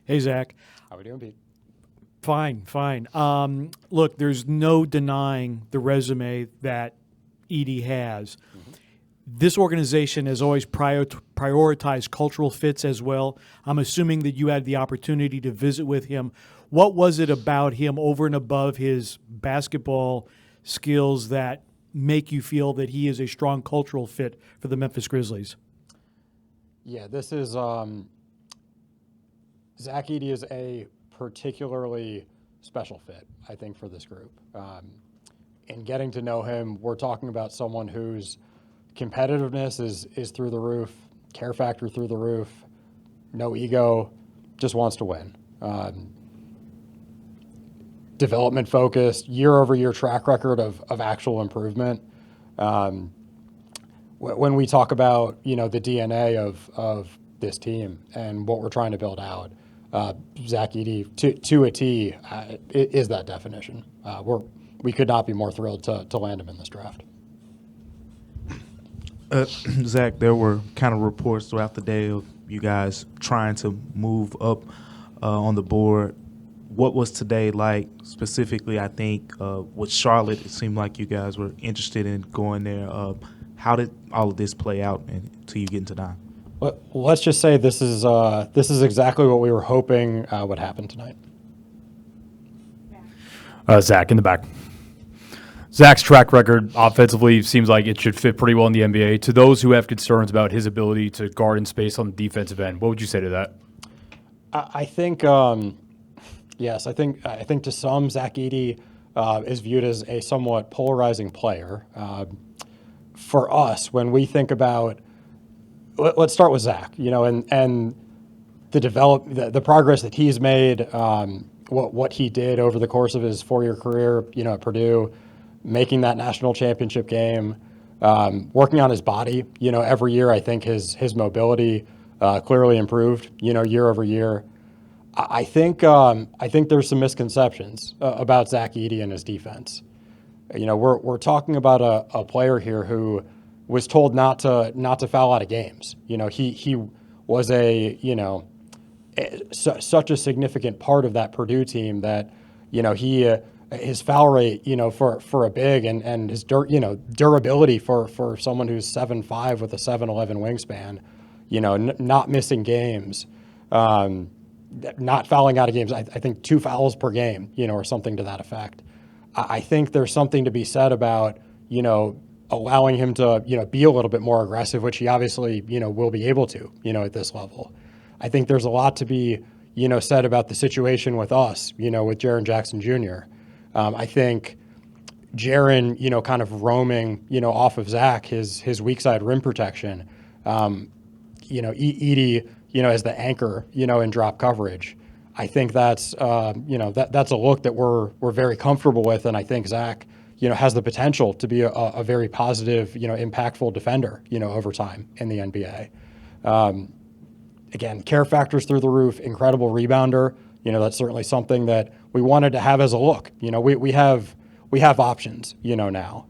Hey, Zach. How we doing, Pete? Fine. Look, there's no denying the resume that Edey has. Mm-hmm. This organization has always prioritized cultural fits as well. I'm assuming that you had the opportunity to visit with him. What was it about him over and above his basketball skills that make you feel that he is a strong cultural fit for the Memphis Grizzlies? Yeah, this is Zach Edey is a particularly special fit, I think, for this group. In getting to know him, we're talking about someone whose competitiveness is through the roof, care factor through the roof, no ego, just wants to win. Development focused, year-over-year track record of actual improvement. When we talk about the DNA of this team and what we're trying to build out, Zach Edey to a T is that definition. We could not be more thrilled to land him in this draft. Zach, there were kind of reports throughout the day of you guys trying to move up on the board. What was today like specifically? I think with Charlotte, it seemed like you guys were interested in going there. How did all of this play out until you get into 9? Well, let's just say this is exactly what we were hoping would happen tonight. Zach in the back. Zach's track record offensively seems like it should fit pretty well in the NBA. To those who have concerns about his ability to guard in space on the defensive end, what would you say to that? I think yes. I think to some, Zach Edey is viewed as a somewhat polarizing player. For us, when we think about, let's start with Zach. And the progress that he's made, what he did over the course of his 4-year career, at Purdue, making that national championship game, working on his body. Every year I think his mobility clearly improved. Year over year. I think there's some misconceptions about Zach Edey and his defense. We're talking about a player here who was told not to foul out of games. He was such a significant part of that Purdue team that his foul rate for a big and his durability for someone who's 7'5" with a 7'11" wingspan, not missing games. Not fouling out of games. I think 2 fouls per game, or something to that effect. I think there's something to be said about, allowing him to, be a little bit more aggressive, which he obviously, will be able to, at this level. I think there's a lot to be, said about the situation with us, with Jaren Jackson Jr. I think Jaren, kind of roaming, off of Zach, his weak side rim protection, Edey, as the anchor, in drop coverage. I think that's, that's a look that we're very comfortable with, and I think Zach, has the potential to be a very positive, impactful defender, over time in the NBA. Again, care factors through the roof, incredible rebounder. That's certainly something that we wanted to have as a look. We have options, now.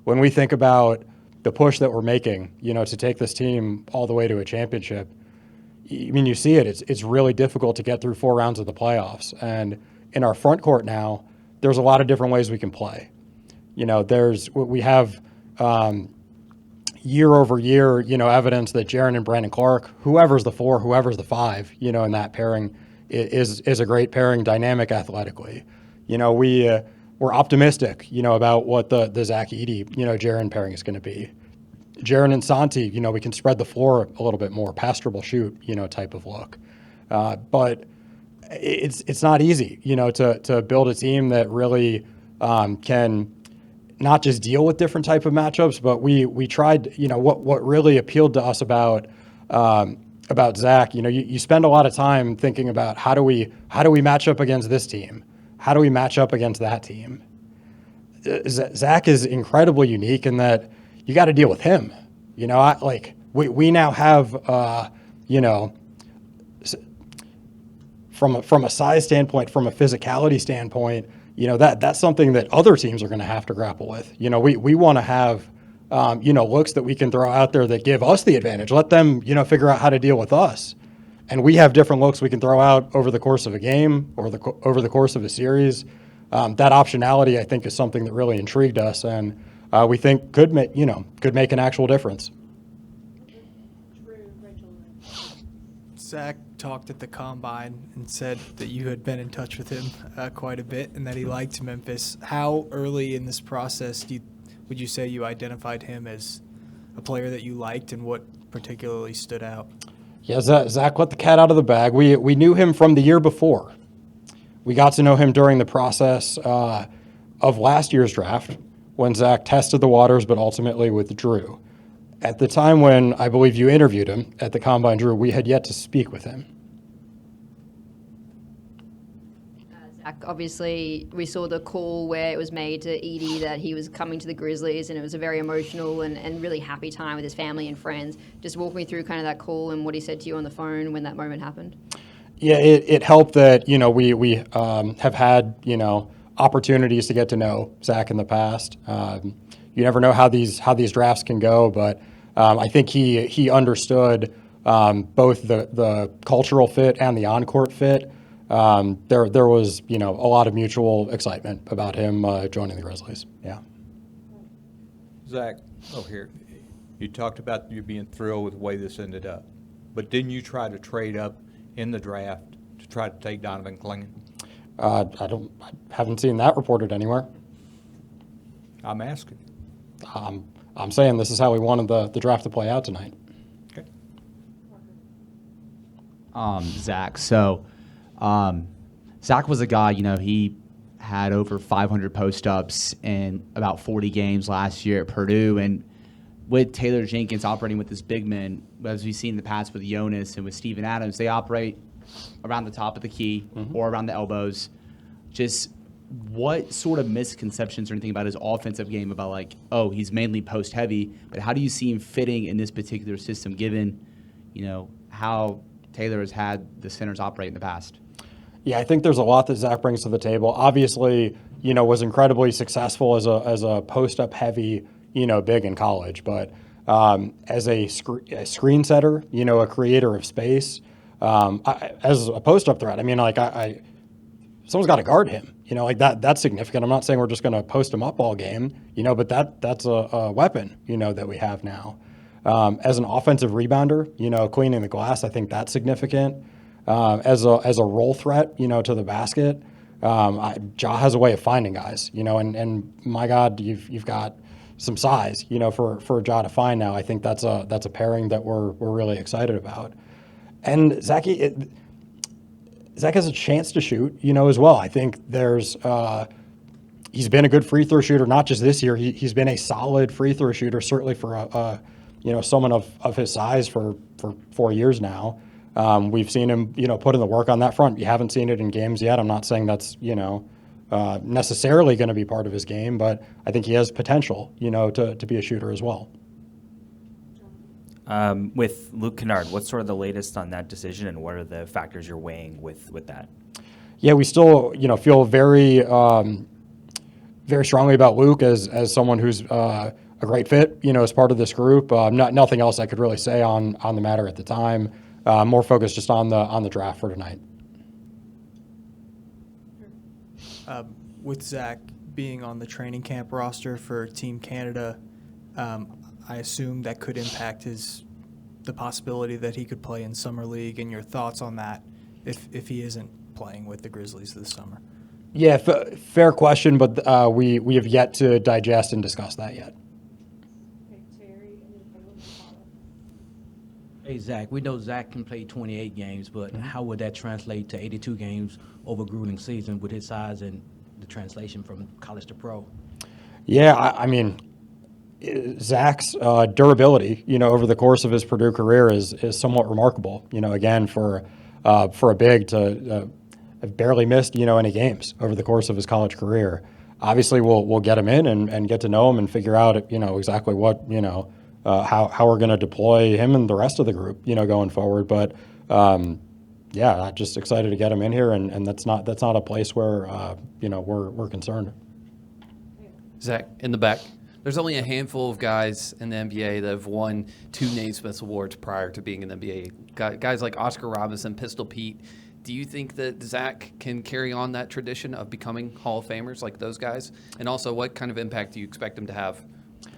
When we think about the push that we're making, to take this team all the way to a championship, you see it. It's really difficult to get through 4 rounds of the playoffs. And in our front court now, there's a lot of different ways we can play. We have year over year, evidence that Jaren and Brandon Clark, whoever's the 4, whoever's the 5, in that pairing is a great pairing, dynamic athletically. We're optimistic, about what the Zach Edey, Jaren pairing is going to be. Jaren and Santi, we can spread the floor a little bit more, pass dribble shoot, type of look. But it's not easy, to build a team that really can not just deal with different type of matchups, but we tried, what really appealed to us about Zach, you spend a lot of time thinking about how do we match up against this team? How do we match up against that team? Zach is incredibly unique in that you got to deal with him. We now have, from a size standpoint, from a physicality standpoint, that's something that other teams are going to have to grapple with. We want to have looks that we can throw out there that give us the advantage. Let them, figure out how to deal with us. And we have different looks we can throw out over the course of a game or over the course of a series. That optionality, I think, is something that really intrigued us, and we think could make an actual difference. Zach talked at the combine and said that you had been in touch with him quite a bit and that he liked Memphis. How early in this process would you say you identified him as a player that you liked, and what particularly stood out? Yeah, Zach let the cat out of the bag. We knew him from the year before. We got to know him during the process of last year's draft when Zach tested the waters but ultimately withdrew. At the time when I believe you interviewed him at the Combine, Drew, we had yet to speak with him. Zach, obviously, we saw the call where it was made to Edey that he was coming to the Grizzlies, and it was a very emotional and really happy time with his family and friends. Just walk me through kind of that call and what he said to you on the phone when that moment happened. Yeah, it helped that, we have had, opportunities to get to know Zach in the past. You never know how these drafts can go, but I think he understood both the cultural fit and the on-court fit. There was a lot of mutual excitement about him joining the Grizzlies. Yeah. Zach, here. You talked about you being thrilled with the way this ended up, but didn't you try to trade up in the draft to try to take Donovan Clingan? I haven't seen that reported anywhere. I'm asking. I'm saying this is how we wanted the draft to play out tonight. Okay. Zach. So, Zach was a guy, he had over 500 post-ups in about 40 games last year at Purdue. And with Taylor Jenkins operating with this big man, as we've seen in the past with Jonas and with Steven Adams, they operate around the top of the key or around the elbows. Just what sort of misconceptions or anything about his offensive game about he's mainly post heavy, but how do you see him fitting in this particular system given, how Taylor has had the centers operate in the past? Yeah, I think there's a lot that Zach brings to the table. Obviously, was incredibly successful as a post up heavy, big in college, but as a screen setter, a creator of space, as a post up threat, someone's got to guard him. That's significant. I'm not saying we're just going to post him up all game, but that's a weapon, that we have now. As an offensive rebounder, cleaning the glass, I think that's significant. As a roll threat, to the basket, Ja has a way of finding guys, and my God, you've got some size, for Ja to find now. I think that's a pairing that we're really excited about. And Zach has a chance to shoot, as well. I think he's been a good free throw shooter, not just this year. He's been a solid free throw shooter, certainly for someone of his size for 4 years now. We've seen him, put in the work on that front. You haven't seen it in games yet. I'm not saying that's, necessarily going to be part of his game, but I think he has potential, to be a shooter as well. With Luke Kennard, what's sort of the latest on that decision, and what are the factors you're weighing with that? Yeah, we still, feel very, very strongly about Luke as someone who's a great fit, as part of this group. Nothing else I could really say on the matter at the time. More focused just on the draft for tonight. With Zach being on the training camp roster for Team Canada, I assume that could impact the possibility that he could play in Summer League, and your thoughts on that if he isn't playing with the Grizzlies this summer. Yeah, fair question, but we have yet to digest and discuss that yet. Hey, Zach, we know Zach can play 28 games, but how would that translate to 82 games over a grueling season with his size and the translation from college to pro? Yeah, Zach's durability, over the course of his Purdue career is somewhat remarkable. Again, for a big to have barely missed, any games over the course of his college career. Obviously, we'll get him in and get to know him and figure out, exactly what, how we're going to deploy him and the rest of the group, going forward. But I'm just excited to get him in here, and that's not a place where we're concerned. Zach, in the back. there's only a handful of guys in the NBA that have won 2 Naismith Awards prior to being in the NBA. Guys like Oscar Robinson, Pistol Pete. Do you think that Zach can carry on that tradition of becoming Hall of Famers like those guys? And also, what kind of impact do you expect him to have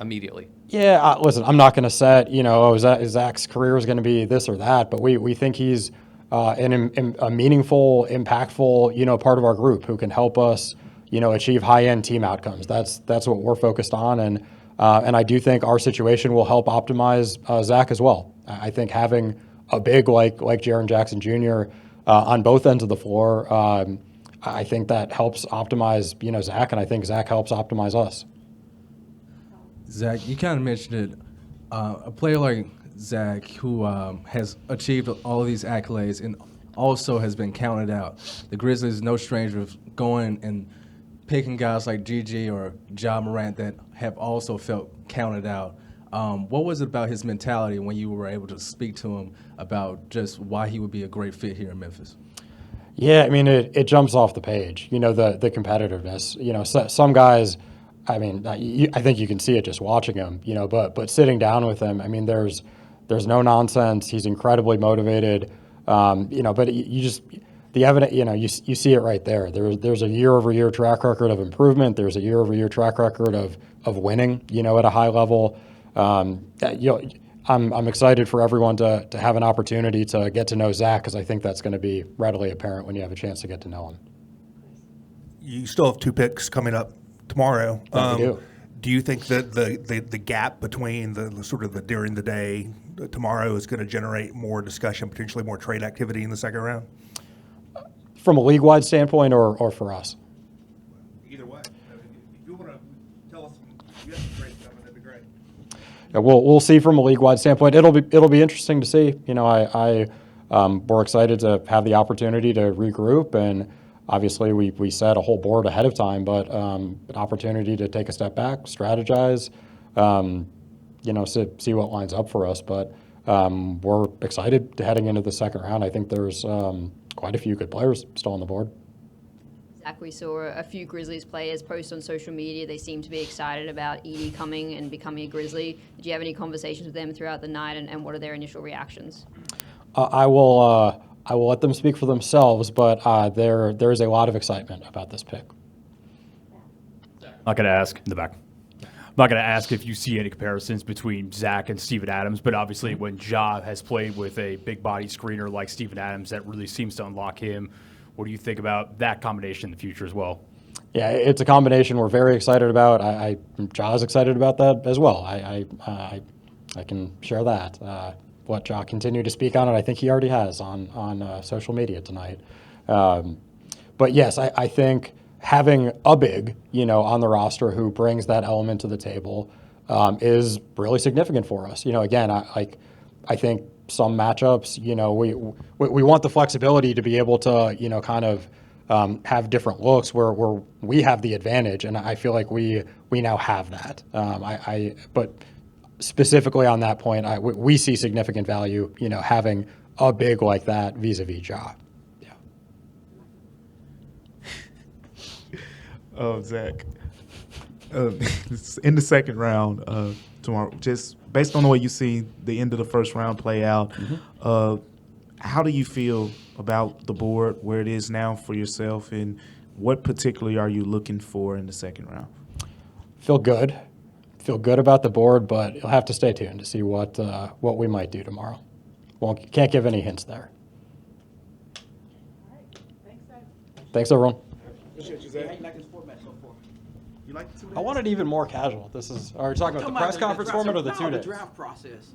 immediately? Yeah, listen, I'm not going to set, Zach's career is going to be this or that, but we think he's a meaningful, impactful, part of our group who can help us, achieve high-end team outcomes. That's what we're focused on, and I do think our situation will help optimize Zach as well. I think having a big like Jaren Jackson Jr. On both ends of the floor, I think that helps optimize, Zach, and I think Zach helps optimize us. Zach, you kind of mentioned it. A player like Zach, who has achieved all of these accolades and also has been counted out. The Grizzlies, no stranger of going and picking guys like Gigi or Ja Morant that have also felt counted out. What was it about his mentality when you were able to speak to him about just why he would be a great fit here in Memphis? Yeah, I mean, it jumps off the page, the competitiveness. Some guys, I mean, I think you can see it just watching him, but sitting down with him, I mean, there's no nonsense. He's incredibly motivated, but you just, the evidence, you see it right there. There's a year-over-year track record of improvement. There's a year-over-year track record of winning, at a high level. I'm excited for everyone to have an opportunity to get to know Zach, because I think that's going to be readily apparent when you have a chance to get to know him. You still have 2 picks coming up tomorrow. Yeah, we do. Do you think that the gap between the sort of the during the day tomorrow is going to generate more discussion, potentially more trade activity in the second round? From a league-wide standpoint, or for us? Either way. If you want to tell us you have some trades coming, that'd be great. Yeah, we'll see from a league-wide standpoint. It'll be interesting to see. We're excited to have the opportunity to regroup, and obviously we set a whole board ahead of time, but an opportunity to take a step back, strategize, see what lines up for us. But we're excited heading into the second round. I think there's quite a few good players still on the board. Zach, we saw a few Grizzlies players post on social media. They seem to be excited about Edey coming and becoming a Grizzly. Did you have any conversations with them throughout the night, and what are their initial reactions? I will let them speak for themselves, but there is a lot of excitement about this pick. I'm not going to ask in the back. I'm not going to ask if you see any comparisons between Zach and Steven Adams, but obviously when Ja has played with a big-body screener like Steven Adams, that really seems to unlock him. What do you think about that combination in the future as well? Yeah, it's a combination we're very excited about. Ja's excited about that as well. I can share that. What Ja continued to speak on it, I think he already has on social media tonight. But yes, I think having a big, on the roster who brings that element to the table is really significant for us. Again, I think some matchups, we want the flexibility to be able to, kind of have different looks where we have the advantage, and I feel like we now have that. But specifically on that point, we see significant value, having a big like that vis-a-vis Ja. Zach, in the second round tomorrow, just based on the way you see the end of the first round play out, how do you feel about the board, where it is now for yourself, and what particularly are you looking for in the second round? Feel good about the board, but you'll have to stay tuned to see what we might do tomorrow. Can't give any hints there. All right. Thanks, Zach. Thanks, everyone. How you like this format so far? You like the 2 days? I want it even more casual. Are we talking about the press conference format or the 2 days? The draft process.